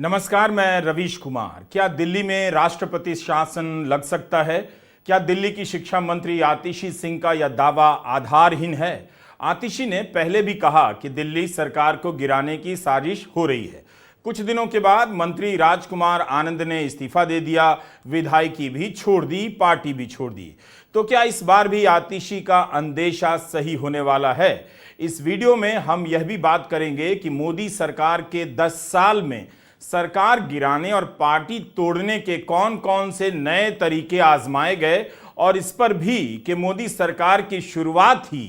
नमस्कार, मैं रवीश कुमार। क्या दिल्ली में राष्ट्रपति शासन लग सकता है? क्या दिल्ली की शिक्षा मंत्री आतिशी सिंह का यह दावा आधारहीन है? आतिशी ने पहले भी कहा कि दिल्ली सरकार को गिराने की साजिश हो रही है। कुछ दिनों के बाद मंत्री राजकुमार आनंद ने इस्तीफा दे दिया, विधायकी भी छोड़ दी, पार्टी भी छोड़ दी। तो क्या इस बार भी आतिशी का अंदेशा सही होने वाला है? इस वीडियो में हम यह भी बात करेंगे कि मोदी सरकार के 10 साल में सरकार गिराने और पार्टी तोड़ने के कौन कौन से नए तरीके आजमाए गए, और इस पर भी कि मोदी सरकार की शुरुआत ही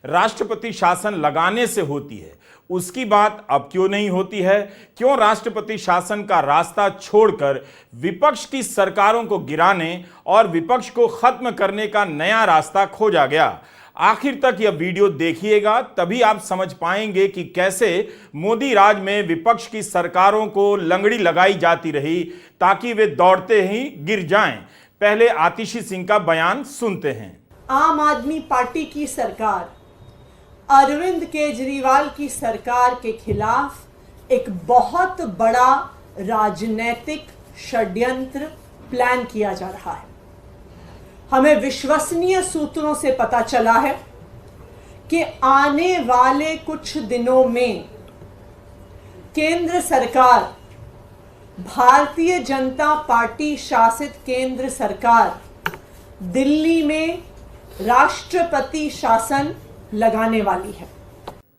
राष्ट्रपति शासन लगाने से होती है, उसकी बात अब क्यों नहीं होती है? क्यों राष्ट्रपति शासन का रास्ता छोड़कर विपक्ष की सरकारों को गिराने और विपक्ष को खत्म करने का नया रास्ता खोजा गया? आखिर तक यह वीडियो देखिएगा, तभी आप समझ पाएंगे कि कैसे मोदी राज में विपक्ष की सरकारों को लंगड़ी लगाई जाती रही ताकि वे दौड़ते ही गिर जाएं। पहले आतिशी सिंह का बयान सुनते हैं। आम आदमी पार्टी की सरकार अरविंद केजरीवाल की सरकार के खिलाफ एक बहुत बड़ा राजनीतिक षड्यंत्र प्लान किया जा रहा है। हमें विश्वसनीय सूत्रों से पता चला है कि आने वाले कुछ दिनों में केंद्र सरकार, भारतीय जनता पार्टी शासित केंद्र सरकार दिल्ली में राष्ट्रपति शासन लगाने वाली है।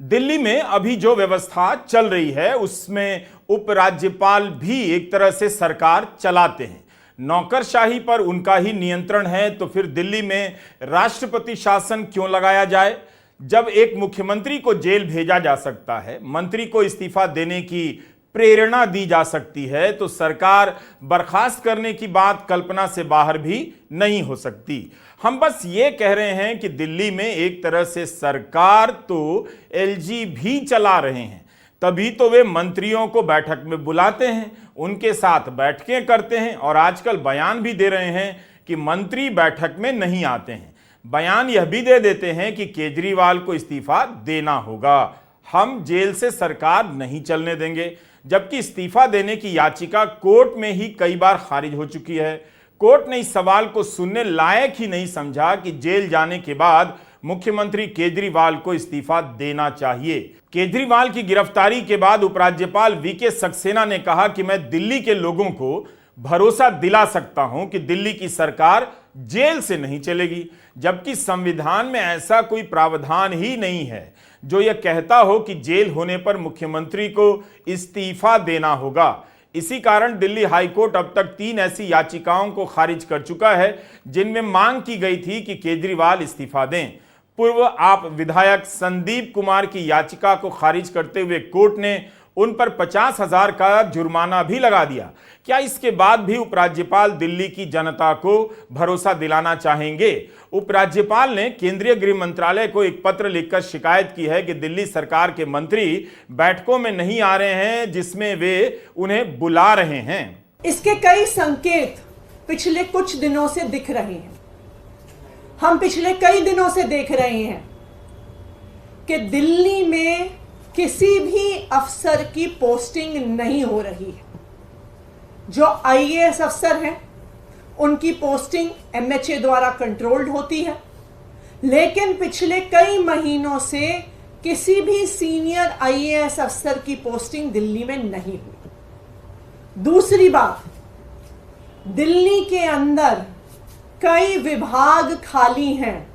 दिल्ली में अभी जो व्यवस्था चल रही है उसमें उपराज्यपाल भी एक तरह से सरकार चलाते हैं। नौकरशाही पर उनका ही नियंत्रण है, तो फिर दिल्ली में राष्ट्रपति शासन क्यों लगाया जाए? जब एक मुख्यमंत्री को जेल भेजा जा सकता है, मंत्री को इस्तीफा देने की प्रेरणा दी जा सकती है, तो सरकार बर्खास्त करने की बात कल्पना से बाहर भी नहीं हो सकती। हम बस ये कह रहे हैं कि दिल्ली में एक तरह से सरकार तो एलजी भी चला रहे हैं, तभी तो वे मंत्रियों को बैठक में बुलाते हैं, उनके साथ बैठकें करते हैं और आजकल बयान भी दे रहे हैं कि मंत्री बैठक में नहीं आते हैं। बयान यह भी दे देते हैं कि केजरीवाल को इस्तीफा देना होगा, हम जेल से सरकार नहीं चलने देंगे। जबकि इस्तीफा देने की याचिका कोर्ट में ही कई बार खारिज हो चुकी है। कोर्ट ने इस सवाल को सुनने लायक ही नहीं समझा कि जेल जाने के बाद मुख्यमंत्री केजरीवाल को इस्तीफा देना चाहिए। केजरीवाल की गिरफ्तारी के बाद उपराज्यपाल वीके सक्सेना ने कहा कि मैं दिल्ली के लोगों को भरोसा दिला सकता हूं कि दिल्ली की सरकार जेल से नहीं चलेगी, जबकि संविधान में ऐसा कोई प्रावधान ही नहीं है जो यह कहता हो कि जेल होने पर मुख्यमंत्री को इस्तीफा देना होगा। इसी कारण दिल्ली हाईकोर्ट अब तक 3 ऐसी याचिकाओं को खारिज कर चुका है जिनमें मांग की गई थी कि केजरीवाल इस्तीफा दें। पूर्व आप विधायक संदीप कुमार की याचिका को खारिज करते हुए कोर्ट ने उन पर 50,000 का जुर्माना भी लगा दिया। क्या इसके बाद भी उपराज्यपाल दिल्ली की जनता को भरोसा दिलाना चाहेंगे? उपराज्यपाल ने केंद्रीय गृह मंत्रालय को एक पत्र लिखकर शिकायत की है कि दिल्ली सरकार के मंत्री बैठकों में नहीं आ रहे हैं जिसमें वे उन्हें बुला रहे हैं। इसके कई संकेत पिछले कुछ दिनों से दिख रहे हैं। हम पिछले कई दिनों से देख रहे हैं कि दिल्ली में किसी भी अफसर की पोस्टिंग नहीं हो रही है। जो आईएएस अफसर हैं उनकी पोस्टिंग एमएचए द्वारा कंट्रोल्ड होती है, लेकिन पिछले कई महीनों से किसी भी सीनियर आईएएस अफसर की पोस्टिंग दिल्ली में नहीं हुई। दूसरी बात, दिल्ली के अंदर कई विभाग खाली हैं,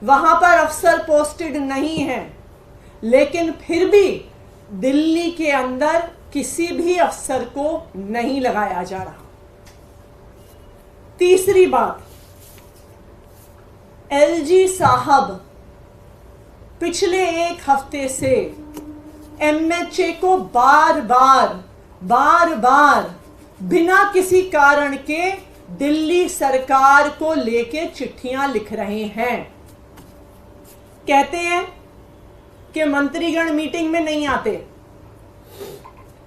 वहां पर अफसर पोस्टेड नहीं हैं, लेकिन फिर भी दिल्ली के अंदर किसी भी अफसर को नहीं लगाया जा रहा। तीसरी बात, एलजी साहब पिछले 1 हफ्ते से एमएचए को बार बार बिना किसी कारण के दिल्ली सरकार को लेके चिट्ठियां लिख रहे हैं। कहते हैं कि मंत्रीगण मीटिंग में नहीं आते,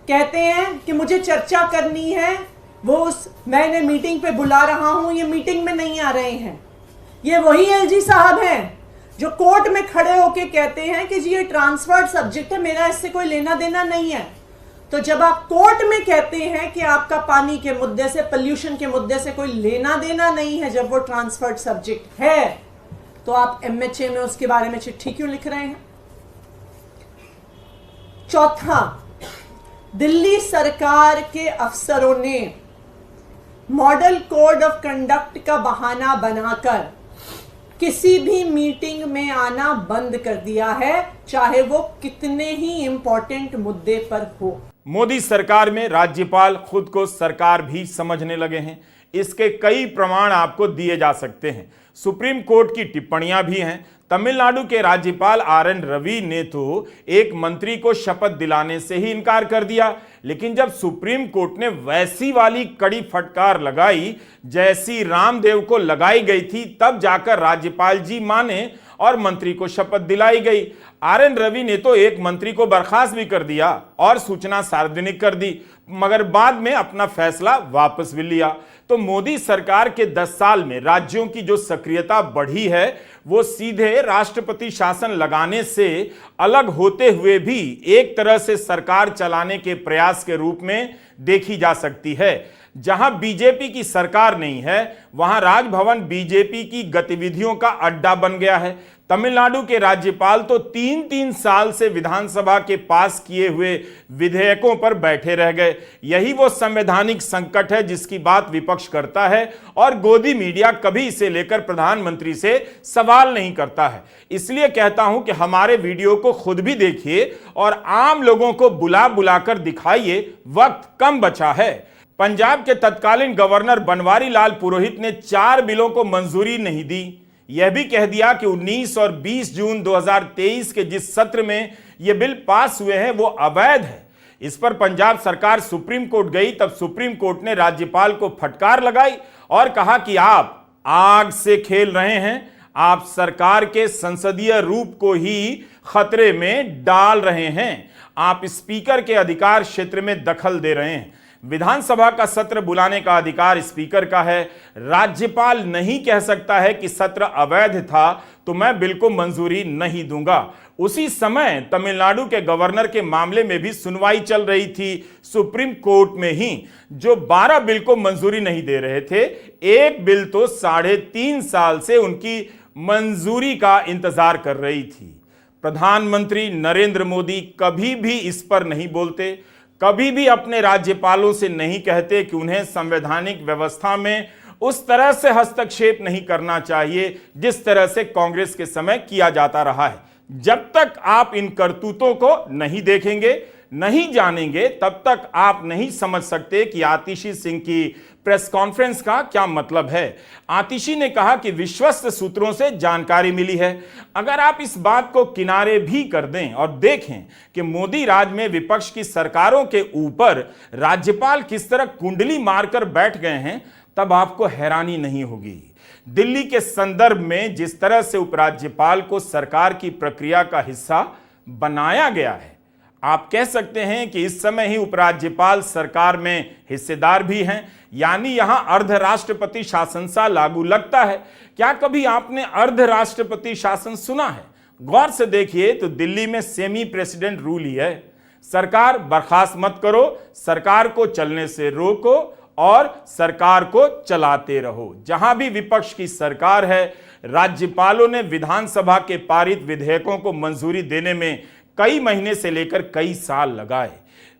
कहते हैं कि मुझे चर्चा करनी है, मैं इन्हें मीटिंग पे बुला रहा हूं, ये मीटिंग में नहीं आ रहे हैं। ये वही एलजी साहब हैं जो कोर्ट में खड़े होके कहते हैं कि जी ये ट्रांसफर्ड सब्जेक्ट है, मेरा इससे कोई लेना देना नहीं है। तो जब आप कोर्ट में कहते हैं कि आपका पानी के मुद्दे से, पोल्यूशन के मुद्दे से कोई लेना देना नहीं है, जब वो ट्रांसफर्ड सब्जेक्ट है, तो आप एमएचए में उसके बारे में चिट्ठी क्यों लिख रहे हैं? चौथा, दिल्ली सरकार के अफसरों ने मॉडल कोड ऑफ कंडक्ट का बहाना बनाकर किसी भी मीटिंग में आना बंद कर दिया है, चाहे वो कितने ही इंपॉर्टेंट मुद्दे पर हो। मोदी सरकार में राज्यपाल खुद को सरकार भी समझने लगे हैं। इसके कई प्रमाण आपको दिए जा सकते हैं। सुप्रीम कोर्ट की टिप्पणियां भी हैं। तमिलनाडु के राज्यपाल आर.एन. रवि ने तो एक मंत्री को शपथ दिलाने से ही इनकार कर दिया, लेकिन जब सुप्रीम कोर्ट ने वैसी वाली कड़ी फटकार लगाई जैसी रामदेव को लगाई गई थी, तब जाकर राज्यपाल जी माने और मंत्री को शपथ दिलाई गई। आर.एन. रवि ने तो एक मंत्री को बर्खास्त भी कर दिया और सूचना सार्वजनिक कर दी, मगर बाद में अपना फैसला वापस भी लिया। तो मोदी सरकार के 10 साल में राज्यों की जो सक्रियता बढ़ी है, वो सीधे राष्ट्रपति शासन लगाने से अलग होते हुए भी एक तरह से सरकार चलाने के प्रयास के रूप में देखी जा सकती है। जहां बीजेपी की सरकार नहीं है, वहां राजभवन बीजेपी की गतिविधियों का अड्डा बन गया है। तमिलनाडु के राज्यपाल तो 3-3 साल से विधानसभा के पास किए हुए विधेयकों पर बैठे रह गए। यही वो संवैधानिक संकट है जिसकी बात विपक्ष करता है, और गोदी मीडिया कभी इसे लेकर प्रधानमंत्री से सवाल नहीं करता है। इसलिए कहता हूं कि हमारे वीडियो को खुद भी देखिए और आम लोगों को बुला बुलाकर दिखाइए, वक्त कम बचा है। पंजाब के तत्कालीन गवर्नर बनवारी लाल पुरोहित ने 4 बिलों को मंजूरी नहीं दी। यह भी कह दिया कि 19 और 20 जून 2023 के जिस सत्र में यह बिल पास हुए हैं वो अवैध है। इस पर पंजाब सरकार सुप्रीम कोर्ट गई, तब सुप्रीम कोर्ट ने राज्यपाल को फटकार लगाई और कहा कि आप आग से खेल रहे हैं, आप सरकार के संसदीय रूप को ही खतरे में डाल रहे हैं, आप स्पीकर के अधिकार क्षेत्र में दखल दे रहे हैं। विधानसभा का सत्र बुलाने का अधिकार स्पीकर का है। राज्यपाल नहीं कह सकता है कि सत्र अवैध था तो मैं बिल को मंजूरी नहीं दूंगा। उसी समय तमिलनाडु के गवर्नर के मामले में भी सुनवाई चल रही थी सुप्रीम कोर्ट में ही, जो 12 बिल को मंजूरी नहीं दे रहे थे। एक बिल तो 3.5 साल से उनकी मंजूरी का इंतजार कर रही थी। प्रधानमंत्री नरेंद्र मोदी कभी भी इस पर नहीं बोलते, कभी भी अपने राज्यपालों से नहीं कहते कि उन्हें संवैधानिक व्यवस्था में उस तरह से हस्तक्षेप नहीं करना चाहिए जिस तरह से कांग्रेस के समय किया जाता रहा है। जब तक आप इन करतूतों को नहीं देखेंगे, नहीं जानेंगे, तब तक आप नहीं समझ सकते कि आतिशी सिंह की प्रेस कॉन्फ्रेंस का क्या मतलब है। आतिशी ने कहा कि विश्वस्त सूत्रों से जानकारी मिली है। अगर आप इस बात को किनारे भी कर दें और देखें कि मोदी राज में विपक्ष की सरकारों के ऊपर राज्यपाल किस तरह कुंडली मारकर बैठ गए हैं, तब आपको हैरानी नहीं होगी। दिल्ली के संदर्भ में जिस तरह से उपराज्यपाल को सरकार की प्रक्रिया का हिस्सा बनाया गया है, आप कह सकते हैं कि इस समय ही उपराज्यपाल सरकार में हिस्सेदार भी हैं, यानी यहां अर्धराष्ट्रपति शासन सा लागू लगता है। क्या कभी आपने अर्धराष्ट्रपति शासन सुना है? गौर से देखिए तो दिल्ली में सेमी प्रेसिडेंट रूल ही है। सरकार बर्खास्त मत करो, सरकार को चलने से रोको और सरकार को चलाते रहो। जहां भी विपक्ष की सरकार है, राज्यपालों ने विधानसभा के पारित विधेयकों को मंजूरी देने में कई महीने से लेकर कई साल लगाए।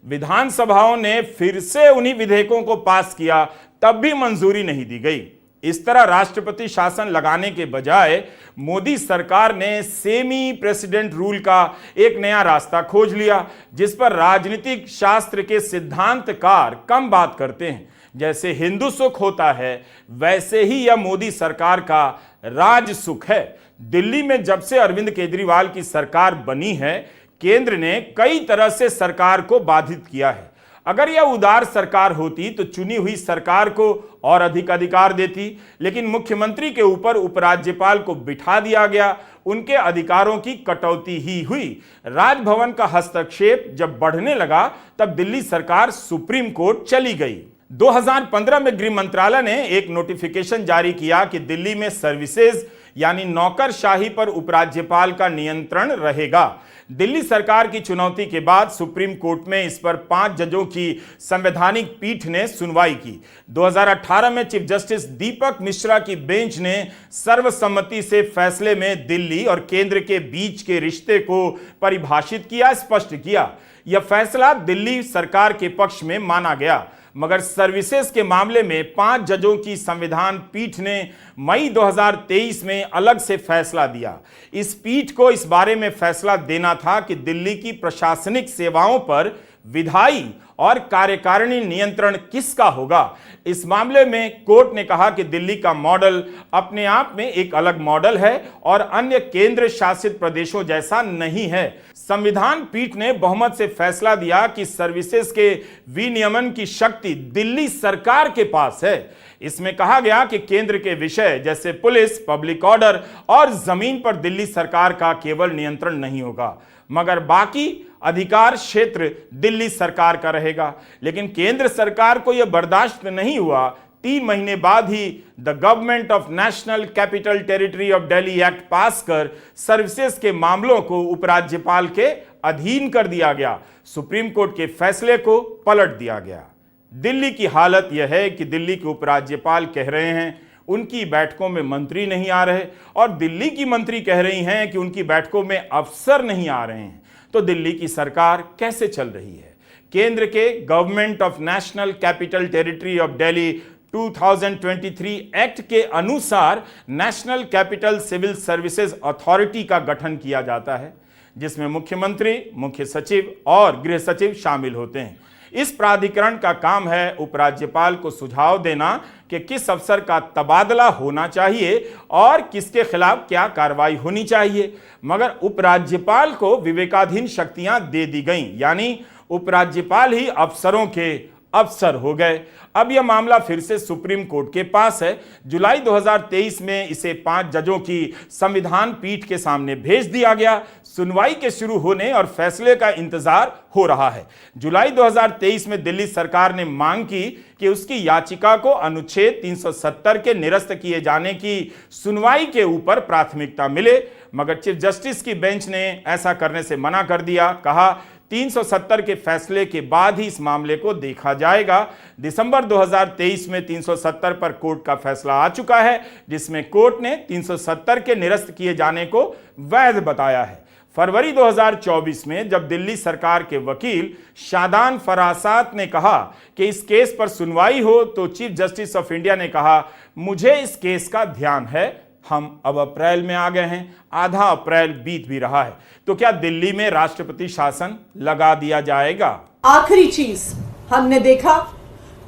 विधानसभाओं ने फिर से उन्हीं विधेयकों को पास किया, तब भी मंजूरी नहीं दी गई। इस तरह राष्ट्रपति शासन लगाने के बजाय मोदी सरकार ने सेमी प्रेसिडेंट रूल का एक नया रास्ता खोज लिया, जिस पर राजनीतिक शास्त्र के सिद्धांतकार कम बात करते हैं। जैसे हिंदू सुख होता है, वैसे ही यह मोदी सरकार का राज सुख है। दिल्ली में जब से अरविंद केजरीवाल की सरकार बनी है, केंद्र ने कई तरह से सरकार को बाधित किया है। अगर यह उदार सरकार होती तो चुनी हुई सरकार को और अधिक अधिकार देती, लेकिन मुख्यमंत्री के ऊपर उपराज्यपाल को बिठा दिया गया, उनके अधिकारों की कटौती ही हुई। राजभवन का हस्तक्षेप जब बढ़ने लगा, तब दिल्ली सरकार सुप्रीम कोर्ट चली गई। 2015 में गृह मंत्रालय ने एक नोटिफिकेशन जारी किया कि दिल्ली में सर्विसेज यानी नौकरशाही पर उपराज्यपाल का नियंत्रण रहेगा। दिल्ली सरकार की चुनौती के बाद सुप्रीम कोर्ट में इस पर 5 जजों की संवैधानिक पीठ ने सुनवाई की। 2018 में चीफ जस्टिस दीपक मिश्रा की बेंच ने सर्वसम्मति से फैसले में दिल्ली और केंद्र के बीच के रिश्ते को परिभाषित किया, स्पष्ट किया। यह फैसला दिल्ली सरकार के पक्ष में माना गया, मगर सर्विसेज के मामले में 5 जजों की संविधान पीठ ने मई 2023 में अलग से फैसला दिया। इस पीठ को इस बारे में फैसला देना था कि दिल्ली की प्रशासनिक सेवाओं पर विधायी और कार्यकारिणी नियंत्रण किसका होगा। इस मामले में कोर्ट ने कहा कि दिल्ली का मॉडल अपने आप में एक अलग मॉडल है और अन्य केंद्र शासित प्रदेशों जैसा नहीं है। संविधान पीठ ने बहुमत से फैसला दिया कि सर्विसेज के विनियमन की शक्ति दिल्ली सरकार के पास है। इसमें कहा गया कि केंद्र के विषय जैसे पुलिस, पब्लिक ऑर्डर और जमीन पर दिल्ली सरकार का केवल नियंत्रण नहीं होगा, मगर बाकी अधिकार क्षेत्र दिल्ली सरकार का रहेगा। लेकिन केंद्र सरकार को यह बर्दाश्त नहीं हुआ। 3 महीने बाद ही the government of national capital territory of Delhi act pass कर सर्विसेज के मामलों को उपराज्यपाल के अधीन कर दिया गया। सुप्रीम कोर्ट के फैसले को पलट दिया गया। दिल्ली की हालत यह है कि दिल्ली के उपराज्यपाल कह रहे हैं उनकी बैठकों में मंत्री नहीं आ रहे और दिल्ली की मंत्री कह रही हैं कि उनकी बैठकों में अफसर नहीं आ रहे हैं। तो दिल्ली की सरकार कैसे चल रही है? केंद्र के government of national capital territory of Delhi 2023 act के अनुसार national capital civil services authority का गठन किया जाता है, जिसमें मुख्यमंत्री, मुख्य सचिव और गृह सचिव शामिल होते हैं। इस प्राधिकरण का काम है उपराज्यपाल को सुझाव देना कि किस अफसर का तबादला होना चाहिए और किसके खिलाफ क्या कार्रवाई होनी चाहिए। मगर उपराज्यपाल को विवेकाधीन शक्तियां दे दी गईं, यानी उपराज्यपाल ही अफसरों के अफसर हो गए। अब यह मामला फिर से सुप्रीम कोर्ट के पास है। जुलाई 2023 में इसे 5 जजों की संविधान पीठ के सामने भेज दिया गया। सुनवाई के शुरू होने और फैसले का इंतजार हो रहा है। जुलाई 2023 में दिल्ली सरकार ने मांग की कि उसकी याचिका को अनुच्छेद 370 के निरस्त किए जाने की सुनवाई के ऊपर प्राथमिकता मिले, मगर चीफ जस्टिस की बेंच ने ऐसा करने से मना कर दिया। कहा 370 के फैसले के बाद ही इस मामले को देखा जाएगा। दिसंबर 2023 में 370 पर कोर्ट का फैसला आ चुका है, जिसमें कोर्ट ने 370 के निरस्त किए जाने को वैध बताया है। फरवरी 2024 में जब दिल्ली सरकार के वकील शादान फरासात ने कहा कि इस केस पर सुनवाई हो, तो चीफ जस्टिस ऑफ इंडिया ने कहा मुझे इस केस का ध्यान है। हम अब अप्रैल में आ गए हैं, आधा अप्रैल बीत भी रहा है, तो क्या दिल्ली में राष्ट्रपति शासन लगा दिया जाएगा? आखिरी चीज हमने देखा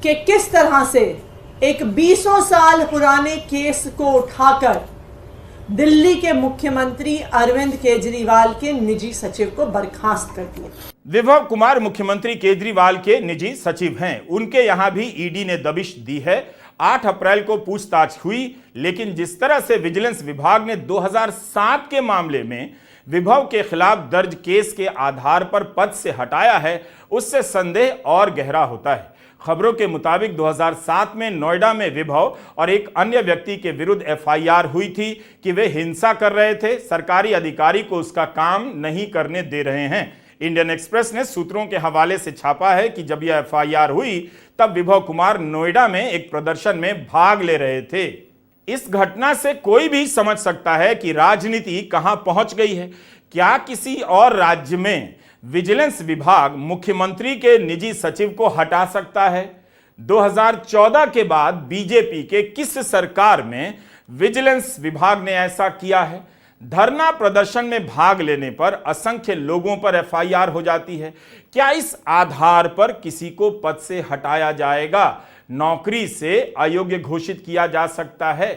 कि किस तरह से एक 20 साल पुराने केस को उठाकर दिल्ली के मुख्यमंत्री अरविंद केजरीवाल के निजी सचिव को बर्खास्त कर दिया। विभव कुमार मुख्यमंत्री केजरीवाल के निजी सचिव हैं। उनके यहां भी ईडी ने दबिश दी है। 8 अप्रैल को पूछताछ हुई, लेकिन जिस तरह से विजिलेंस विभाग ने 2007 के मामले में विभव के खिलाफ दर्ज केस के आधार पर पद से हटाया है, उससे संदेह और गहरा होता है। खबरों के मुताबिक 2007 में नोएडा में विभव और एक अन्य व्यक्ति के विरुद्ध एफआईआर हुई थी कि वे हिंसा कर रहे थे, सरकारी अधिकारी को उसका काम नहीं करने दे रहे हैं। इंडियन एक्सप्रेस ने सूत्रों के हवाले से छापा है कि जब यह एफआईआर हुई तब विभव कुमार नोएडा में एक प्रदर्शन में भाग ले रहे थे। इस घटना से कोई भी समझ सकता है कि राजनीति कहां पहुंच गई है। क्या किसी और राज्य में विजिलेंस विभाग मुख्यमंत्री के निजी सचिव को हटा सकता है? 2014 के बाद बीजेपी के किस सरकार में विजिलेंस विभाग ने ऐसा किया है? धरना प्रदर्शन में भाग लेने पर असंख्य लोगों पर एफआईआर हो जाती है। क्या इस आधार पर किसी को पद से हटाया जाएगा, नौकरी से अयोग्य घोषित किया जा सकता है?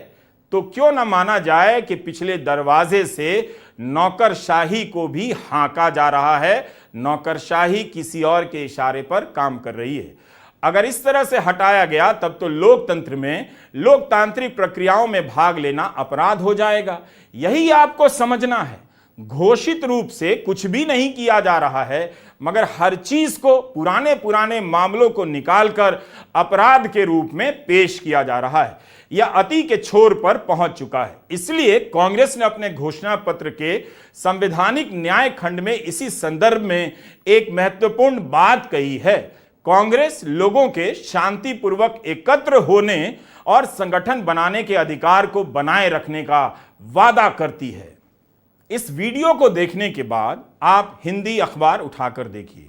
तो क्यों न माना जाए कि पिछले दरवाजे से नौकरशाही को भी हांका जा रहा है। नौकरशाही किसी और के इशारे पर काम कर रही है। अगर इस तरह से हटाया गया तब तो लोकतंत्र में लोकतांत्रिक प्रक्रियाओं में भाग लेना अपराध हो जाएगा। यही आपको समझना है। घोषित रूप से कुछ भी नहीं किया जा रहा है, मगर हर चीज को, पुराने पुराने मामलों को निकालकर अपराध के रूप में पेश किया जा रहा है। यह अति के छोर पर पहुंच चुका है। इसलिए कांग्रेस ने अपने घोषणा पत्र के संवैधानिक न्याय खंड में इसी संदर्भ में एक महत्वपूर्ण बात कही है। कांग्रेस लोगों के शांतिपूर्वक एकत्र होने और संगठन बनाने के अधिकार को बनाए रखने का वादा करती है। इस वीडियो को देखने के बाद आप हिंदी अखबार उठाकर देखिए,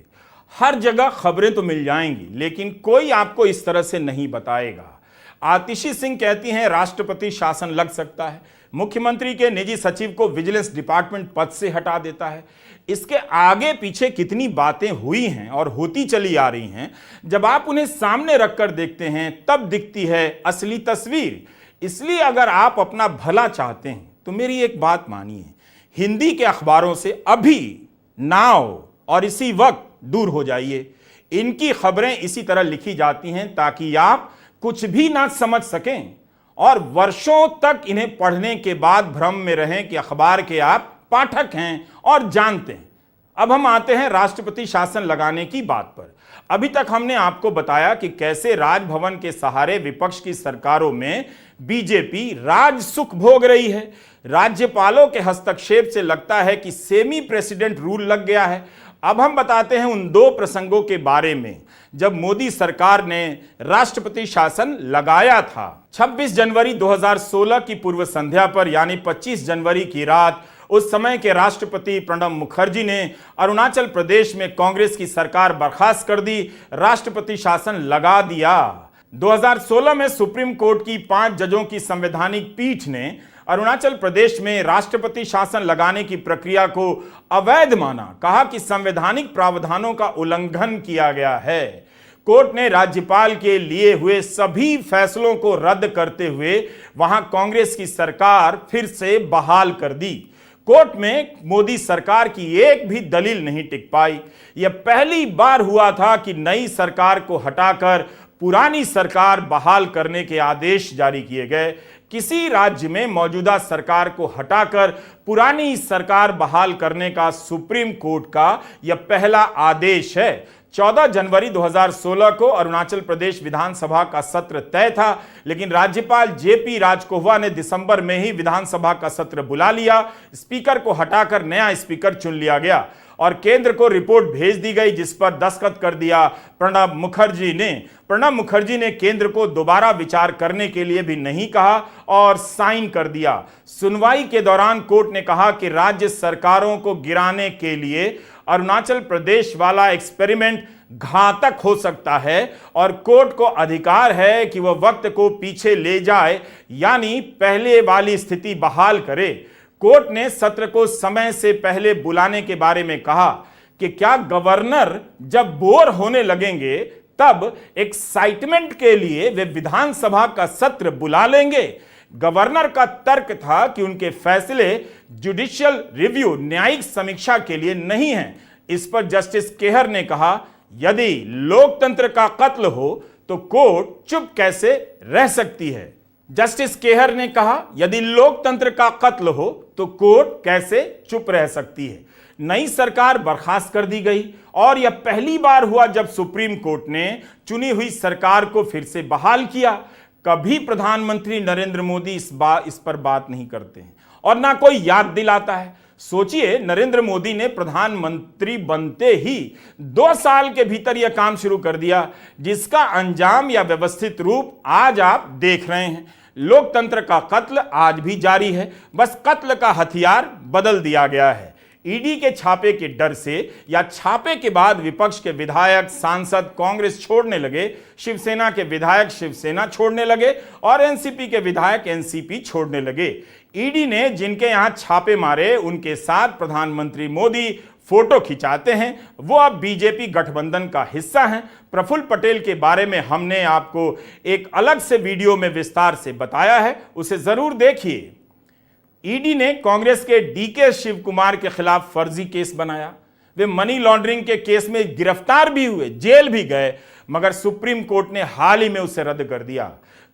हर जगह खबरें तो मिल जाएंगी, लेकिन कोई आपको इस तरह से नहीं बताएगा। आतिशी सिंह कहती हैं राष्ट्रपति शासन लग सकता है, मुख्यमंत्री के निजी सचिव को विजिलेंस डिपार्टमेंट पद से हटा देता है। इसके आगे पीछे कितनी बातें हुई हैं और होती चली आ रही हैं, जब आप उन्हें सामने रखकर देखते हैं तब दिखती है असली तस्वीर। इसलिए अगर आप अपना भला चाहते हैं तो मेरी एक बात मानिए, हिंदी के अखबारों से अभी नाव और इसी वक्त दूर हो जाइए। इनकी खबरें इसी तरह लिखी जाती हैं ताकि आप कुछ भी ना समझ सकें और वर्षों तक इन्हें पढ़ने के बाद भ्रम में रहें कि अखबार के आप पाठक हैं और जानते हैं। अब हम आते हैं राष्ट्रपति शासन लगाने की बात पर। अभी तक हमने आपको बताया कि कैसे राजभवन के सहारे विपक्ष की सरकारों में बीजेपी राज सुख भोग रही है। राज्यपालों के हस्तक्षेप से लगता है कि सेमी प्रेसिडेंट रूल लग गया है। अब हम बताते हैं उन दो प्रसंगों के बारे में जब मोदी सरकार ने राष्ट्रपति शासन लगाया था। 26 जनवरी 2016 की पूर्व संध्या पर यानी 25 जनवरी की रात उस समय के राष्ट्रपति प्रणब मुखर्जी ने अरुणाचल प्रदेश में कांग्रेस की सरकार बर्खास्त कर दी, राष्ट्रपति शासन लगा दिया। 2016 में सुप्रीम कोर्ट की 5 जजों की संवैधानिक पीठ ने अरुणाचल प्रदेश में राष्ट्रपति शासन लगाने की प्रक्रिया को अवैध माना, कहा कि संवैधानिक प्रावधानों का उल्लंघन किया गया है। कोर्ट ने राज्यपाल के लिए हुए सभी फैसलों को रद्द करते हुए वहां कांग्रेस की सरकार फिर से बहाल कर दी। कोर्ट में मोदी सरकार की एक भी दलील नहीं टिक पाई। यह पहली बार हुआ था कि नई सरकार को हटाकर पुरानी सरकार बहाल करने के आदेश जारी किए गए। किसी राज्य में मौजूदा सरकार को हटाकर पुरानी सरकार बहाल करने का सुप्रीम कोर्ट का यह पहला आदेश है। 14 जनवरी 2016 को अरुणाचल प्रदेश विधानसभा का सत्र तय था, लेकिन राज्यपाल जेपी राजकोवा ने दिसंबर में ही विधानसभा का सत्र बुला लिया। स्पीकर को हटाकर नया स्पीकर चुन लिया गया और केंद्र को रिपोर्ट भेज दी गई, जिस पर दस्तखत कर दिया प्रणब मुखर्जी ने। प्रणब मुखर्जी ने केंद्र को दोबारा विचार करने के लिए भी नहीं कहा और साइन कर दिया। सुनवाई के दौरान कोर्ट ने कहा कि राज्य सरकारों को गिराने के लिए अरुणाचल प्रदेश वाला एक्सपेरिमेंट घातक हो सकता है और कोर्ट को अधिकार है कि वह वक्त को पीछे ले जाए, यानी पहले वाली स्थिति बहाल करे। कोर्ट ने सत्र को समय से पहले बुलाने के बारे में कहा कि क्या गवर्नर जब बोर होने लगेंगे तब एक्साइटमेंट के लिए वे विधानसभा का सत्र बुला लेंगे। गवर्नर का तर्क था कि उनके फैसले जुडिशियल रिव्यू, न्यायिक समीक्षा के लिए नहीं है। इस पर जस्टिस केहर ने कहा, यदि लोकतंत्र का कत्ल हो तो कोर्ट चुप कैसे रह सकती है। जस्टिस केहर ने कहा, यदि लोकतंत्र का कत्ल हो तो कोर्ट कैसे चुप रह सकती है। नई सरकार बर्खास्त कर दी गई और यह पहली बार हुआ जब सुप्रीम कोर्ट ने चुनी हुई सरकार को फिर से बहाल किया। कभी प्रधानमंत्री नरेंद्र मोदी इस पर बात नहीं करते हैं और ना कोई याद दिलाता है। सोचिए, नरेंद्र मोदी ने प्रधानमंत्री बनते ही 2 साल के भीतर यह काम शुरू कर दिया, जिसका अंजाम या व्यवस्थित रूप आज आप देख रहे हैं। लोकतंत्र का कत्ल आज भी जारी है, बस कत्ल का हथियार बदल दिया गया है। ईडी के छापे के डर से या छापे के बाद विपक्ष के विधायक सांसद कांग्रेस छोड़ने लगे, शिवसेना के विधायक शिवसेना छोड़ने लगे और एनसीपी के विधायक एनसीपी छोड़ने लगे। ईडी ने जिनके यहां छापे मारे उनके साथ प्रधानमंत्री मोदी फोटो खिंचाते हैं, वो अब बीजेपी गठबंधन का हिस्सा हैं। प्रफुल्ल पटेल के बारे में हमने आपको एक अलग से वीडियो में विस्तार से बताया है, उसे जरूर देखिए। ईडी ने कांग्रेस के डीके शिव कुमार के खिलाफ फर्जी केस बनाया। वे मनी लॉन्ड्रिंग के केस में गिरफ्तार भी हुए, जेल भी गए, मगर सुप्रीम कोर्ट ने हाल ही में उसे रद्द कर दिया।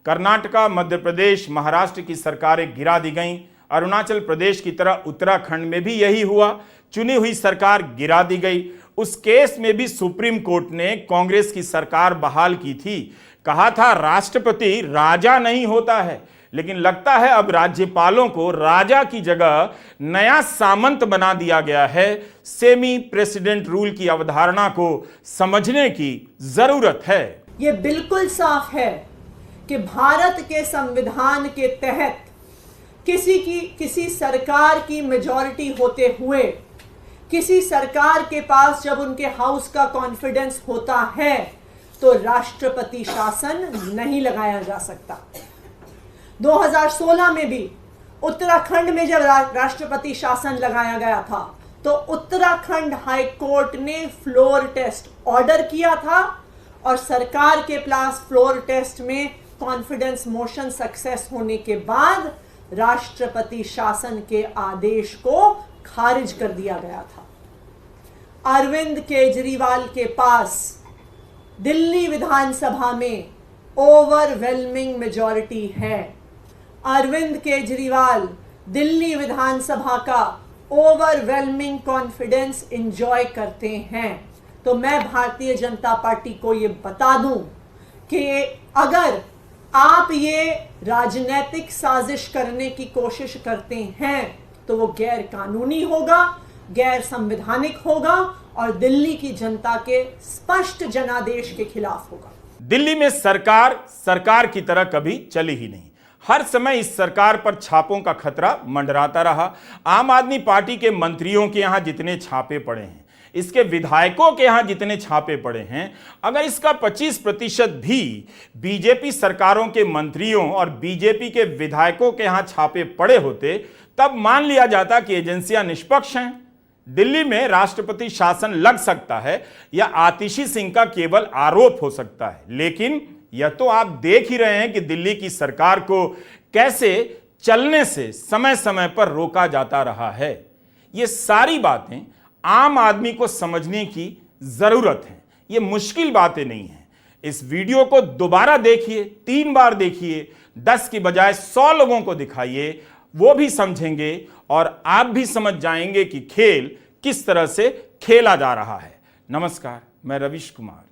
कर्नाटका, मध्य प्रदेश, महाराष्ट्र की सरकारें गिरा दी गईं अरुणाचल प्रदेश की तरह उत्तराखंड में भी यही हुआ। चुनी हुई सरकार गिरा दी गई। उस केस में भी सुप्रीम कोर्ट ने कांग्रेस की सरकार बहाल की थी। कहा था राष्ट्रपति राजा नहीं होता है, लेकिन लगता है अब राज्यपालों को राजा की जगह नया सामंत बना दिया गया है। सेमी प्रेसिडेंट रूल की अवधारणा को समझने की जरूरत है। ये बिल्कुल साफ है कि भारत के संविधान के तहत किसी सरकार की मेजॉरिटी होते हुए, किसी सरकार के पास जब उनके हाउस का कॉन्फिडेंस होता है तो राष्ट्रपति शासन नहीं लगाया जा सकता। 2016 में भी उत्तराखंड में जब राष्ट्रपति शासन लगाया गया था तो उत्तराखंड हाई कोर्ट ने फ्लोर टेस्ट ऑर्डर किया था और सरकार के पास फ्लोर टेस्ट में कॉन्फिडेंस मोशन सक्सेस होने के बाद राष्ट्रपति शासन के आदेश को खारिज कर दिया गया था। अरविंद केजरीवाल के पास दिल्ली विधानसभा में ओवरवेलमिंग मेजॉरिटी है। अरविंद केजरीवाल दिल्ली विधानसभा का ओवरवेलमिंग कॉन्फिडेंस एंजॉय करते हैं। तो मैं भारतीय जनता पार्टी को ये बता दूं कि अगर आप ये राजनीतिक साजिश करने की कोशिश करते हैं तो वो गैर कानूनी होगा, गैर संवैधानिक होगा और दिल्ली की जनता के स्पष्ट जनादेश के खिलाफ होगा। दिल्ली में सरकार की तरह कभी चली ही नहीं। हर समय इस सरकार पर छापों का खतरा मंडराता रहा। आम आदमी पार्टी के मंत्रियों के यहां जितने छापे पड़े हैं, इसके विधायकों के यहां जितने छापे पड़े हैं, अगर इसका 25% भी बीजेपी सरकारों के मंत्रियों और बीजेपी के विधायकों के यहां छापे पड़े होते तब मान लिया जाता कि एजेंसियां निष्पक्ष हैं। दिल्ली में राष्ट्रपति शासन लग सकता है या आतिशी सिंह का केवल आरोप हो सकता है, लेकिन यह तो आप देख ही रहे हैं कि दिल्ली की सरकार को कैसे चलने से समय समय पर रोका जाता रहा है। ये सारी बातें आम आदमी को समझने की जरूरत है। ये मुश्किल बातें नहीं हैं। इस वीडियो को दोबारा देखिए, 3 बार देखिए, 10 की बजाय 100 लोगों को दिखाइए, वो भी समझेंगे और आप भी समझ जाएंगे कि खेल किस तरह से खेला जा रहा है। नमस्कार, मैं रविश कुमार।